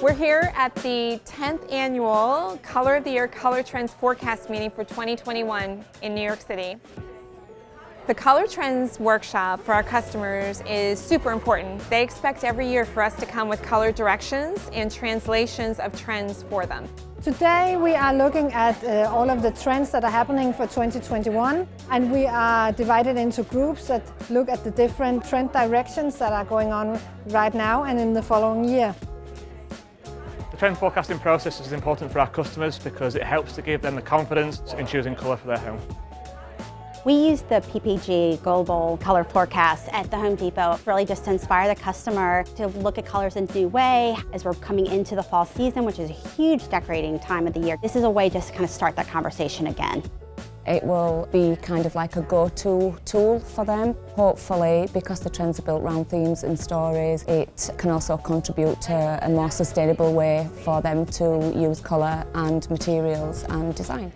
We're here at the 10th annual Color of the Year Color Trends Forecast meeting for 2021 in New York City. The Color Trends workshop for our customers is super important. They expect every year for us to come with color directions and translations of trends for them. Today we are looking at all of the trends that are happening for 2021, and we are divided into groups that look at the different trend directions that are going on right now and in the following year. The trend forecasting process is important for our customers because it helps to give them the confidence in choosing colour for their home. We use the PPG Global Color Forecast at the Home Depot, really just to inspire the customer to look at colors in a new way as we're coming into the fall season, which is a huge decorating time of the year. This is a way just to kind of start that conversation again. It will be kind of like a go-to tool for them. Hopefully, because the trends are built around themes and stories, it can also contribute to a more sustainable way for them to use colour and materials and design.